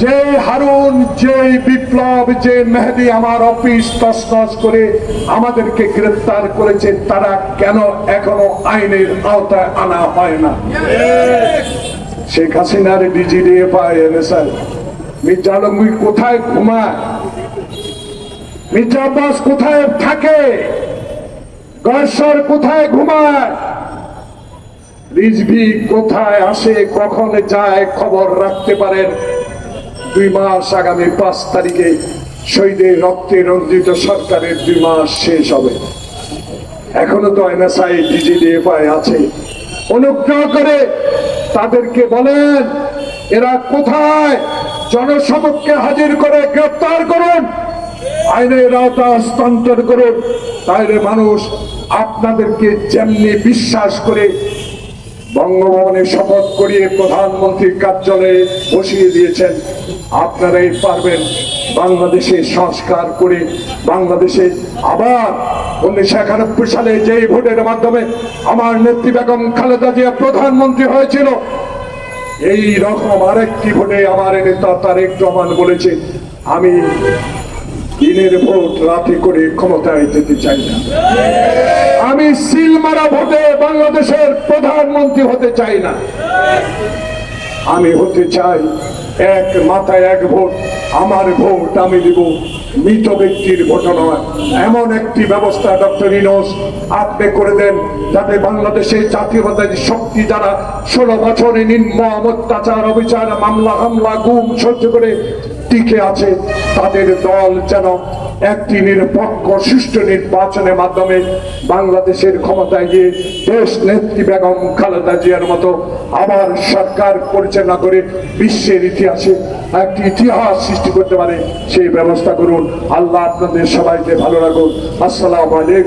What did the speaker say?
যে হারুন, যে বিপ্লব, যে মেহেদী আমার অফিস তছনছ করে আমাদেরকে গ্রেফতার করেছে, তারা কেন এখনো আইনের আওতায় আনা হয় না? শেখ হাসিনার ডিজিডিএফআই এনএসআই মির্জা আলমগীর কোথায় ঘুমায়? মির্জা আব্বাস কোথায় থাকে? গর্ষর কোথায় ঘুমায়? রিজভী কোথায় আসে, কখন যায়, খবর রাখতে পারেন? 2 মাস আগামী 5 তারিখে শহীদের রক্তে রঞ্জিত সরকারের 2 মাস শেষ হবে। এখনো তো এনএসআই ডিজিডিএফআই আছে। অনুগ্রহ করে তাদেরকে বলেন এরা কোথায়, জনসমক্ষে হাজির করে গ্রেফতার করুন, আইনের আওতা হস্তান্তর করুন। তাইলে মানুষ আপনাদেরকে যেমনি বিশ্বাস করে বঙ্গভবনে শপথ করিয়ে প্রধানমন্ত্রীর কার্যালয়ে বসিয়ে দিয়েছেন, আপনারাই পারবেন বাংলাদেশে সংস্কার করে বাংলাদেশে আবার 1991 সালে যেই ভোটের মাধ্যমে আমার নেত্রী বেগম খালেদা জিয়া প্রধানমন্ত্রী হয়েছিল, এই রকম আরেকটি ভোটে আমার নেতা তারেক রহমান বলেছে আমি দিনের ভোট রাতে করে ক্ষমতায় যেতে চাই না, আমি সিল মারা ভোটে বাংলাদেশের প্রধানমন্ত্রী হতে চাই না, আমি হতে চাই এক মাথায় এক ভোট, আমার ভোট আমি দিব, মৃত ব্যক্তির ভোট নয়। এমন একটি ব্যবস্থা ডক্টর ইউনূস আপনি করে দেন যাতে বাংলাদেশের জাতীয়তাবাদী শক্তি যারা 16 বছরে নির্মম অত্যাচার, অবিচার, মামলা হামলা, গুম সহ্য করে টিকে আছে, তাদের দল যেন একটি নিরপেক্ষ সুষ্ঠু নির্বাচনের মাধ্যমে বাংলাদেশের ক্ষমতায় গিয়ে দেশ নেত্রী বেগম খালেদা জিয়ার মতো আবার সরকার পরিচালনা করে বিশ্বের ইতিহাসে একটি ইতিহাস সৃষ্টি করতে পারে, সেই ব্যবস্থা করুন। আল্লাহ আপনাদের সবাইকে ভালো রাখুন। আসসালামু আলাইকুম।